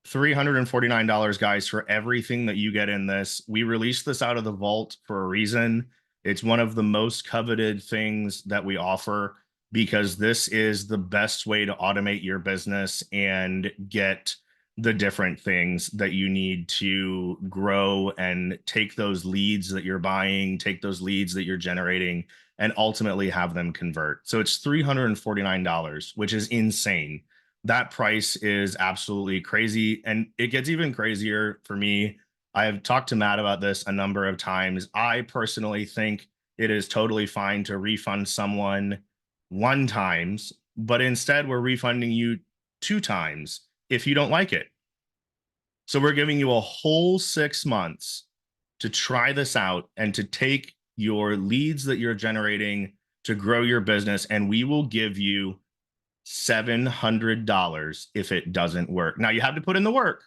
$349, guys, for everything that you get in this. We released this out of the vault for a reason. It's one of the most coveted things that we offer because this is the best way to automate your business and get the different things that you need to grow and take those leads that you're buying, take those leads that you're generating, and ultimately have them convert. So it's $349, which is insane. That price is absolutely crazy. And it gets even crazier for me. I have talked to Matt about this a number of times. I personally think it is totally fine to refund someone 1 time, but instead we're refunding you 2 times if you don't like it. So we're giving you a whole 6 months to try this out and to take your leads that you're generating to grow your business, and we will give you $700 if it doesn't work. Now you have to put in the work.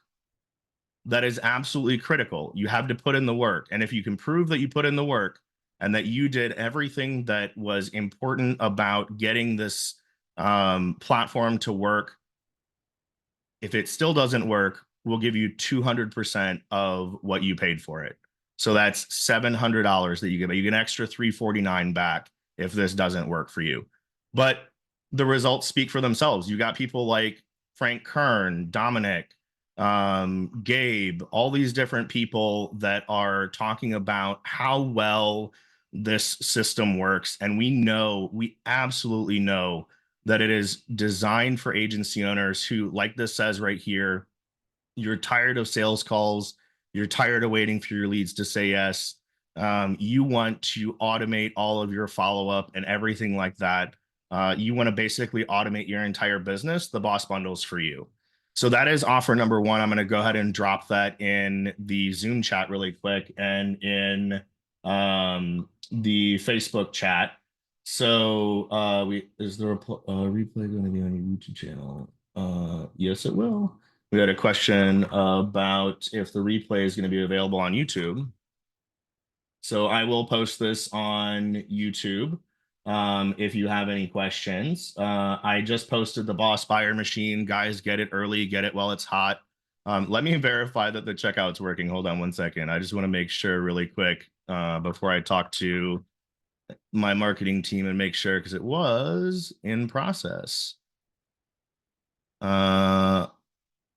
That is absolutely critical. You have to put in the work. And if you can prove that you put in the work and that you did everything that was important about getting this platform to work, if it still doesn't work, we'll give you 200% of what you paid for it. So that's $700 that you give. You get an extra $349 back if this doesn't work for you. But the results speak for themselves. You got people like Frank Kern, Dominic, Gabe, all these different people that are talking about how well this system works. And we absolutely know that it is designed for agency owners who, like this says right here, you're tired of sales calls, you're tired of waiting for your leads to say yes. You want to automate all of your follow-up and everything like that. You want to basically automate your entire business. The Boss Bundle's for you. So that is offer number 1. I'm going to go ahead and drop that in the Zoom chat really quick and in the Facebook chat. So is the replay going to be on your YouTube channel? Yes, it will. We had a question about if the replay is going to be available on YouTube. So I will post this on YouTube if you have any questions. I just posted the Boss Buyer Machine. Guys, get it early, get it while it's hot. Let me verify that the checkout's working. Hold on 1 second. I just want to make sure really quick before I talk to my marketing team and make sure, because it was in process.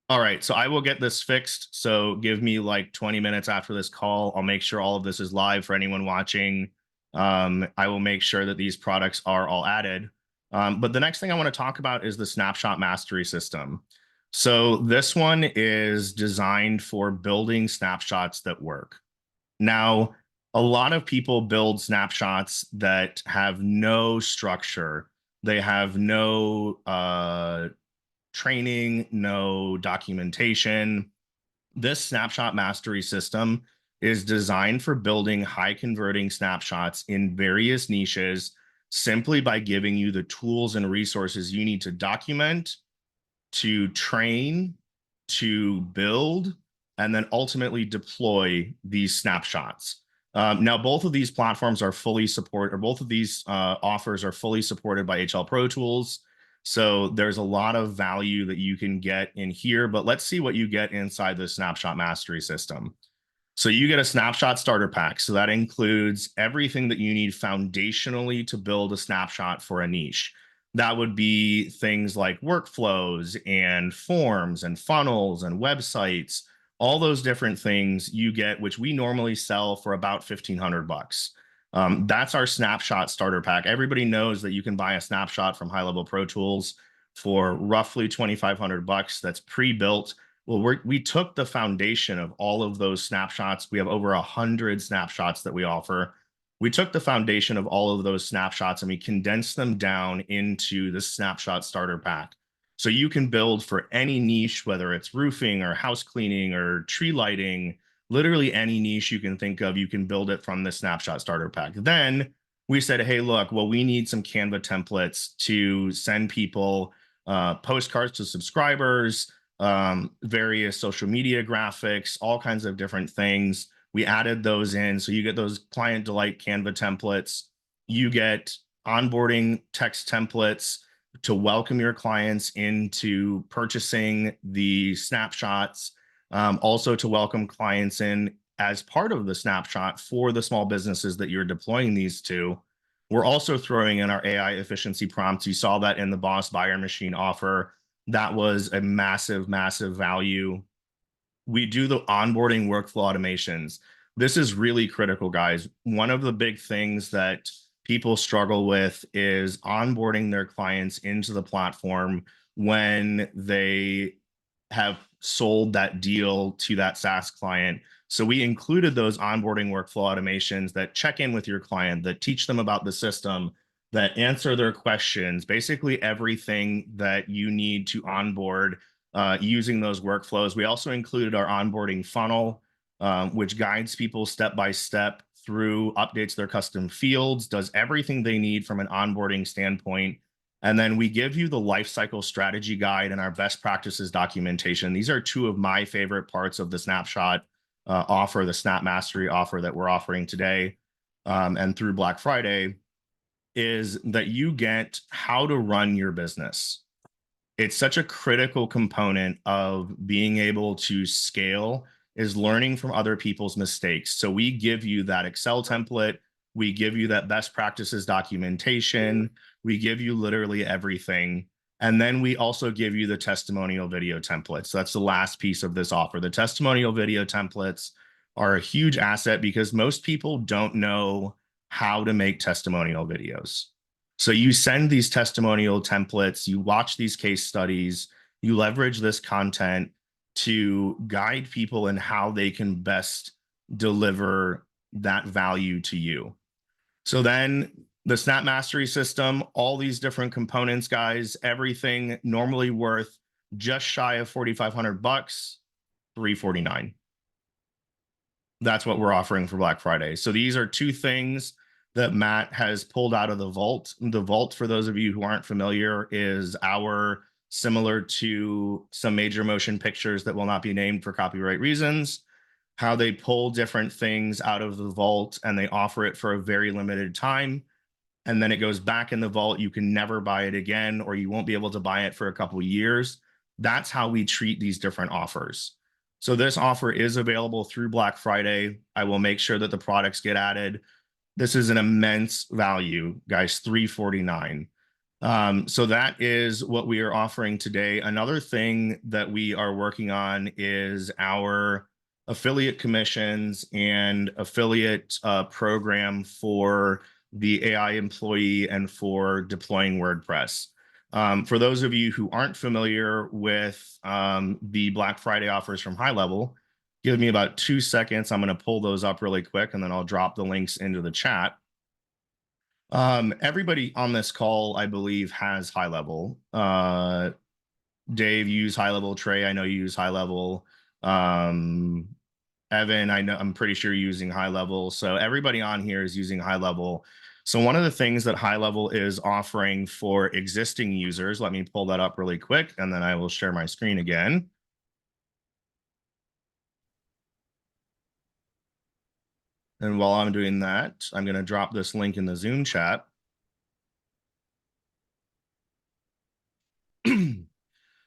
All right, so I will get this fixed. So give me like 20 minutes after this call. I'll make sure all of this is live for anyone watching. I will make sure that these products are all added. But the next thing I want to talk about is the Snapshot Mastery System. So this one is designed for building snapshots that work. Now, a lot of people build snapshots that have no structure. They have no training, no documentation. This snapshot mastery system is designed for building high converting snapshots in various niches simply by giving you the tools and resources you need to document, to train, to build, and then ultimately deploy these snapshots. Now, both of these platforms are fully supported, or both of these offers are fully supported by HL Pro Tools. So there's a lot of value that you can get in here, but let's see what you get inside the Snapshot Mastery System. So you get a snapshot starter pack. So that includes everything that you need foundationally to build a snapshot for a niche. That would be things like workflows and forms and funnels and websites, all those different things you get, which we normally sell for about $1,500. That's our snapshot starter pack. Everybody knows that you can buy a snapshot from HighLevel Pro Tools for roughly $2,500. That's pre-built. Well, we took the foundation of all of those snapshots. We have over 100 snapshots that we offer. We took the foundation of all of those snapshots and we condensed them down into the snapshot starter pack. So you can build for any niche, whether it's roofing or house cleaning or tree lighting, literally any niche you can think of, you can build it from the snapshot starter pack. Then we said, hey, look, well, we need some Canva templates to send people postcards to subscribers, various social media graphics, all kinds of different things. We added those in. So you get those client delight Canva templates. You get onboarding text templates to welcome your clients into purchasing the snapshots, also to welcome clients in as part of the snapshot for the small businesses that you're deploying these to. We're also throwing in our AI efficiency prompts. You saw that in the Boss Buyer Machine offer. That was a massive, massive value. We do the onboarding workflow automations. This is really critical, guys. One of the big things that people struggle with is onboarding their clients into the platform when they have sold that deal to that SaaS client. So we included those onboarding workflow automations that check in with your client, that teach them about the system, that answer their questions, basically everything that you need to onboard using those workflows. We also included our onboarding funnel, which guides people step by step through, updates their custom fields, does everything they need from an onboarding standpoint. And then we give you the lifecycle strategy guide and our best practices documentation. These are two of my favorite parts of the snapshot offer, the Snap Mastery offer that we're offering today and through Black Friday, is that you get how to run your business. It's such a critical component of being able to scale, is learning from other people's mistakes. So we give you that Excel template, we give you that best practices documentation, we give you literally everything. And then we also give you the testimonial video templates. So that's the last piece of this offer. The testimonial video templates are a huge asset because most people don't know how to make testimonial videos. So you send these testimonial templates, you watch these case studies, you leverage this content to guide people in how they can best deliver that value to you. So then the Snap Mastery system, all these different components, guys, everything normally worth just shy of $4,500, $349. That's what we're offering for Black Friday. So these are two things that Matt has pulled out of the vault. The vault, for those of you who aren't familiar, is our, similar to some major motion pictures that will not be named for copyright reasons, how they pull different things out of the vault and they offer it for a very limited time. And then it goes back in the vault. You can never buy it again, or you won't be able to buy it for a couple of years. That's how we treat these different offers. So this offer is available through Black Friday. I will make sure that the products get added. This is an immense value, guys, $349. So that is what we are offering today. Another thing that we are working on is our affiliate commissions and affiliate program for the AI employee and for deploying WordPress. For those of you who aren't familiar with the Black Friday offers from HighLevel, give me about 2 seconds. I'm going to pull those up really quick, and then I'll drop the links into the chat. Everybody on this call, I believe, has HighLevel. Dave, you use HighLevel. Trey, I know you use HighLevel. Evan, I'm pretty sure you're using HighLevel. So everybody on here is using HighLevel. So one of the things that HighLevel is offering for existing users, let me pull that up really quick, and then I will share my screen again. And while I'm doing that, I'm going to drop this link in the Zoom chat.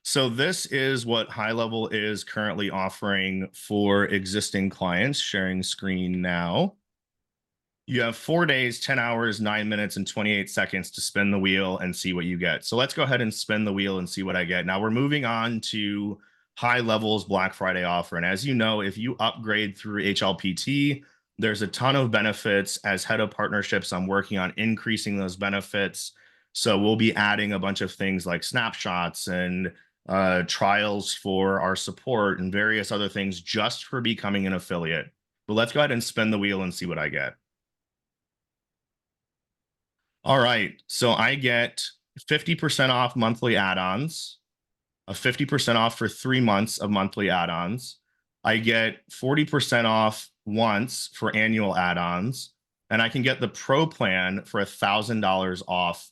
So this is what HighLevel is currently offering for existing clients. Sharing screen now. You have 4 days, 10 hours, 9 minutes, and 28 seconds to spin the wheel and see what you get. So let's go ahead and spin the wheel and see what I get. Now we're moving on to HighLevel's Black Friday offer. And as you know, if you upgrade through HLPT, there's a ton of benefits. As head of partnerships, I'm working on increasing those benefits. So we'll be adding a bunch of things like snapshots and trials for our support and various other things just for becoming an affiliate. But let's go ahead and spin the wheel and see what I get. All right, so I get 50% off monthly add-ons, a 50% off for 3 months of monthly add-ons. I get 40% off once for annual add-ons, and I can get the pro plan for $1,000 off,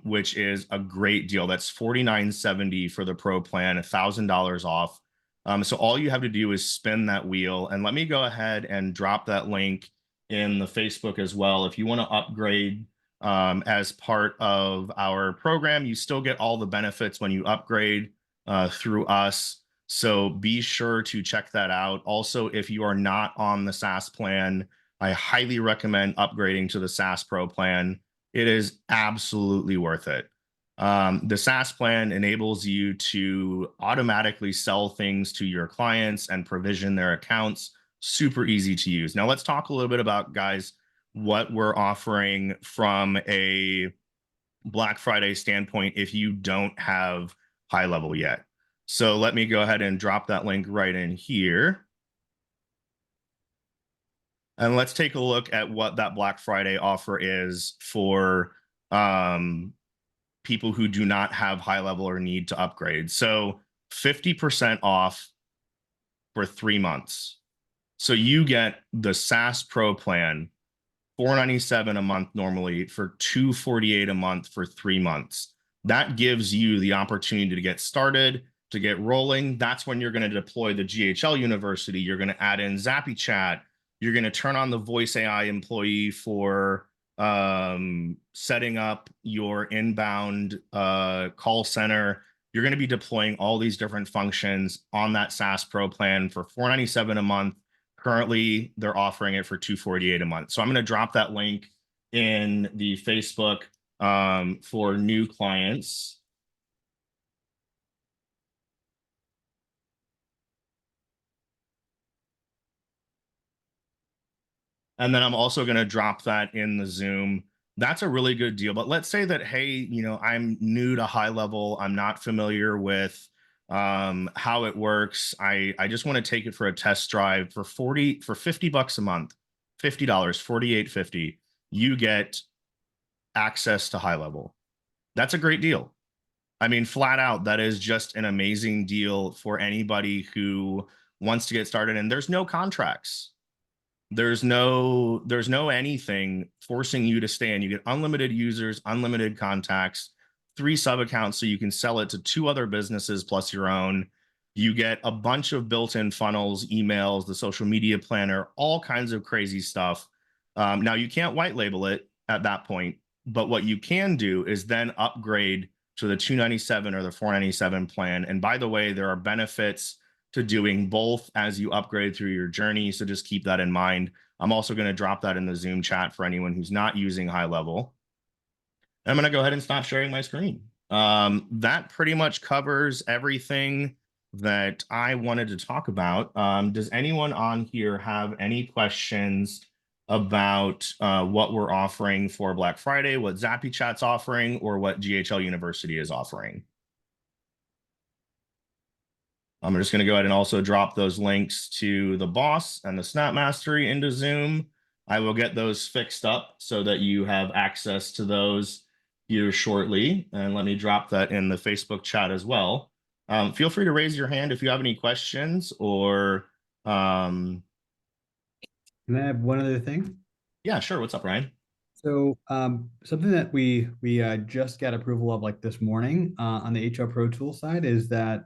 which is a great deal. That's $49.70 for the pro plan, $1,000 off. So all you have to do is spin that wheel, and let me go ahead and drop that link in the Facebook as well. If you want to upgrade as part of our program, you still get all the benefits when you upgrade through us. So be sure to check that out. Also, if you are not on the SaaS plan, I highly recommend upgrading to the SaaS Pro plan. It is absolutely worth it. The SaaS plan enables you to automatically sell things to your clients and provision their accounts. Super easy to use. Now let's talk a little bit about, guys, what we're offering from a Black Friday standpoint if you don't have HighLevel yet. So let me go ahead and drop that link right in here. And let's take a look at what that Black Friday offer is for people who do not have HighLevel or need to upgrade. So 50% off for 3 months. So you get the SaaS Pro plan, $497 a month normally, for $248 a month for 3 months. That gives you the opportunity to get started, to get rolling. That's when you're going to deploy the GHL University. You're going to add in ZappyChat. You're going to turn on the voice AI employee for setting up your inbound call center. You're going to be deploying all these different functions on that SaaS Pro plan for $497 a month. Currently, they're offering it for $248 a month. So I'm going to drop that link in the Facebook for new clients. And then I'm also going to drop that in the Zoom. That's a really good deal. But let's say that, hey, you know, I'm new to HighLevel. I'm not familiar with how it works. I just want to take it for a test drive for 50 bucks a month, $50, $48.50. You get access to HighLevel. That's a great deal. I mean, flat out, that is just an amazing deal for anybody who wants to get started. And there's no contracts. There's no anything forcing you to stay in. You get unlimited users, unlimited contacts, 3 sub accounts so you can sell it to 2 other businesses plus your own. You get a bunch of built-in funnels, emails, the social media planner, all kinds of crazy stuff. Now you can't white label it at that point, but what you can do is then upgrade to the $297 or the $497 plan. And by the way, there are benefits to doing both as you upgrade through your journey. So just keep that in mind. I'm also going to drop that in the Zoom chat for anyone who's not using HighLevel. I'm going to go ahead and stop sharing my screen. That pretty much covers everything that I wanted to talk about. Does anyone on here have any questions about what we're offering for Black Friday, what ZappyChat's offering, or what GHL University is offering? I'm just going to go ahead and also drop those links to the boss and the Snap Mastery into Zoom. I will get those fixed up so that you have access to those here shortly. And let me drop that in the Facebook chat as well. Feel free to raise your hand if you have any questions or... Can I have one other thing? Yeah, sure. What's up, Ryan? So something that we just got approval of like this morning on the HR Pro Tool side is that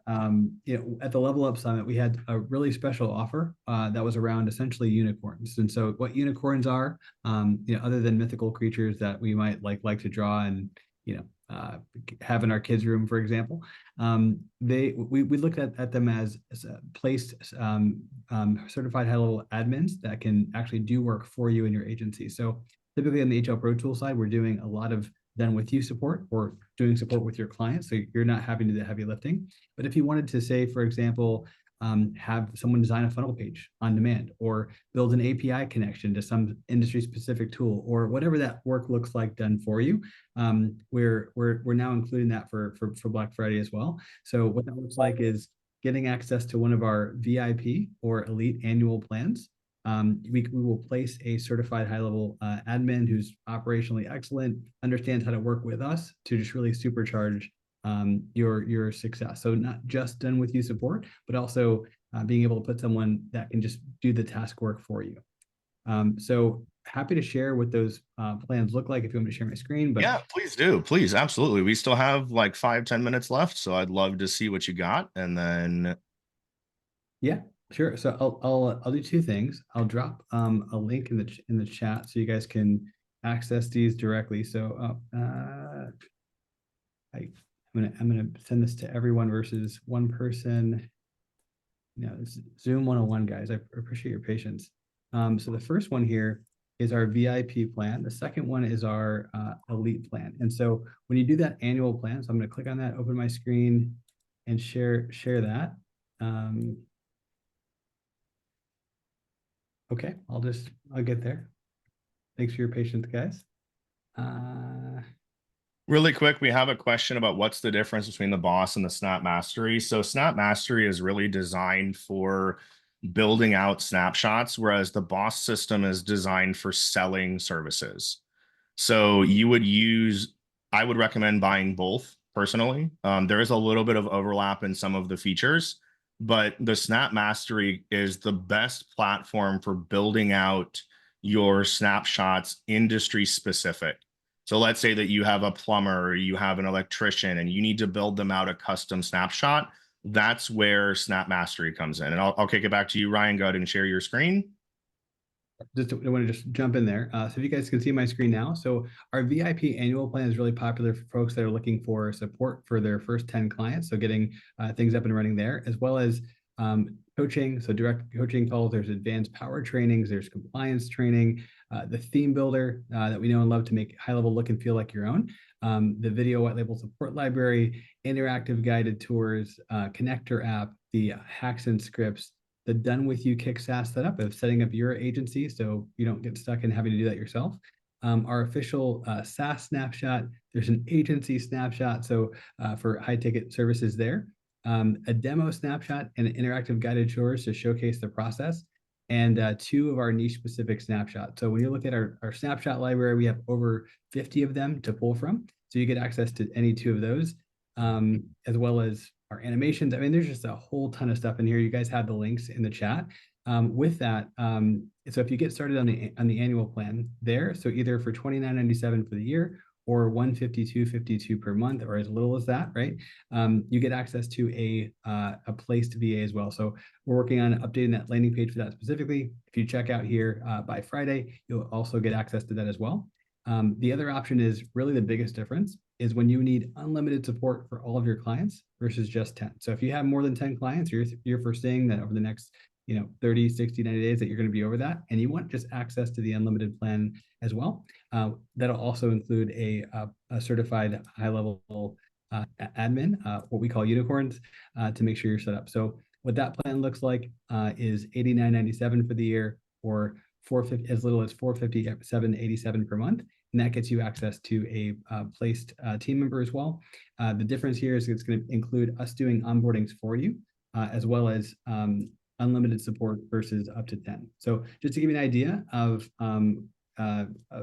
you know, at the Level Up Summit we had a really special offer that was around essentially unicorns. And so what unicorns are, you know, other than mythical creatures that we might like to draw and you know have in our kids' room, for example, we looked at them as placed certified high-level admins that can actually do work for you in your agency. So typically on the HL Pro Tool side, we're doing a lot of done with you support or doing support with your clients. So you're not having to do the heavy lifting. But if you wanted to say, for example, have someone design a funnel page on demand or build an API connection to some industry specific tool or whatever that work looks like done for you, we're now including that for Black Friday as well. So what that looks like is getting access to one of our VIP or elite annual plans. We will place a certified high-level admin who's operationally excellent, understands how to work with us to just really supercharge your success. So not just done with you support, but also being able to put someone that can just do the task work for you. So happy to share what those plans look like if you want me to share my screen. But yeah, please do. Please, absolutely. We still have like 5-10 minutes left, so I'd love to see what you got, and then yeah. Sure. So I'll do two things. I'll drop a link in the chat so you guys can access these directly. So I'm gonna send this to everyone versus one person. It's Zoom 101, guys. I appreciate your patience. So the first one here is our VIP plan. The second one is our elite plan. And so when you do that annual plan, so I'm going to click on that, open my screen, and share that. Okay, I'll get there. Thanks for your patience, guys. Really quick, we have a question about what's the difference between the Boss and the Snap Mastery. So Snap Mastery is really designed for building out snapshots, whereas the Boss system is designed for selling services. So I would recommend buying both personally. There is a little bit of overlap in some of the features, but the Snap Mastery is the best platform for building out your snapshots industry specific. So let's say that you have a plumber or you have an electrician and you need to build them out a custom snapshot. That's where Snap Mastery comes in. And I'll kick it back to you, Ryan. Go ahead and share your screen. I want to just jump in there. So if you guys can see my screen now, so our VIP annual plan is really popular for folks that are looking for support for their first 10 clients. So getting things up and running there, as well as coaching. So direct coaching calls, there's advanced power trainings, there's compliance training, the theme builder that we know and love to make high level look and feel like your own. The video white label support library, interactive guided tours, connector app, the hacks and scripts, the done with you kick SaaS setup of setting up your agency so you don't get stuck in having to do that yourself. Our official SaaS snapshot, there's an agency snapshot, so for high ticket services there, a demo snapshot and an interactive guided tours to showcase the process, and two of our niche specific snapshots. So when you look at our snapshot library, we have over 50 of them to pull from. So you get access to any two of those, as well as our animations. I mean, there's just a whole ton of stuff in here. You guys have the links in the chat. With that, so if you get started on the annual plan there, so either for $29.97 for the year or $152.52 per month, or as little as that, right? You get access to a placed VA as well. So we're working on updating that landing page for that specifically. If you check out here by Friday, you'll also get access to that as well. The other option is really the biggest difference is when you need unlimited support for all of your clients versus just 10. So if you have more than 10 clients, you're foreseeing that over the next 30, 60, 90 days that you're going to be over that, and you want just access to the unlimited plan as well. That'll also include a certified high-level admin, what we call unicorns, to make sure you're set up. So what that plan looks like is $89.97 for the year, or $450, as little as $457.87 per month. And that gets you access to a placed team member as well. The difference here is it's going to include us doing onboardings for you, as well as unlimited support versus up to 10. So just to give you an idea of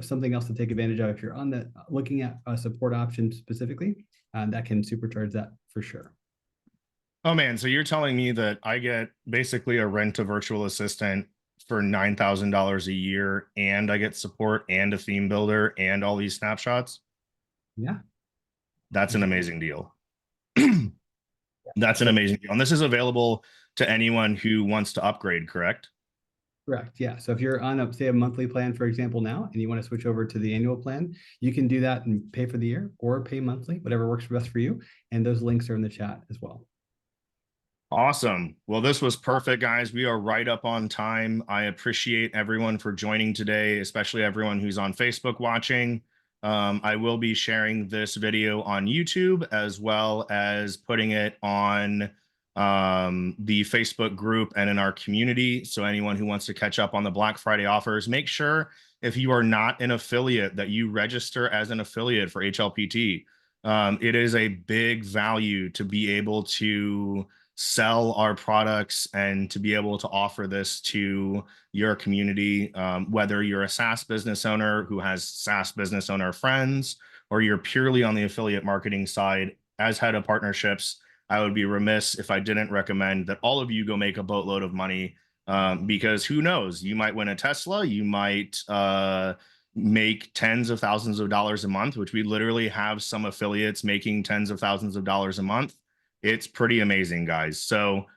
something else to take advantage of, if you're looking at a support option specifically, that can supercharge that for sure. Oh man, so you're telling me that I get basically a rent a virtual assistant for $9,000 a year, and I get support and a theme builder and all these snapshots? Yeah. That's an amazing deal. That's an amazing deal. And this is available to anyone who wants to upgrade, correct? Correct. Yeah. So if you're on say a monthly plan, for example, now, and you want to switch over to the annual plan, you can do that and pay for the year or pay monthly, whatever works best for you. And those links are in the chat as well. Awesome. Well, this was perfect, guys. We are right up on time. I appreciate everyone for joining today, especially everyone who's on Facebook watching. I will be sharing this video on YouTube, as well as putting it on the Facebook group and in our community. So anyone who wants to catch up on the Black Friday offers, make sure if you are not an affiliate that you register as an affiliate for HLPT. It is a big value to be able to sell our products and to be able to offer this to your community, whether you're a SaaS business owner who has SaaS business owner friends, or you're purely on the affiliate marketing side. As head of partnerships, I would be remiss if I didn't recommend that all of you go make a boatload of money, because who knows, you might win a Tesla, you might make tens of thousands of dollars a month, which we literally have some affiliates making tens of thousands of dollars a month. It's pretty amazing, guys. So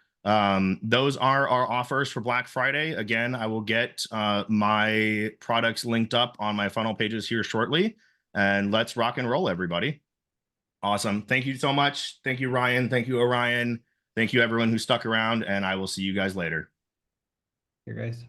Those are our offers for Black Friday. Again, I will get my products linked up on my funnel pages here shortly. And let's rock and roll, everybody. Awesome. Thank you so much. Thank you, Ryan. Thank you, Orion. Thank you, everyone who stuck around, and I will see you guys later. Here, guys.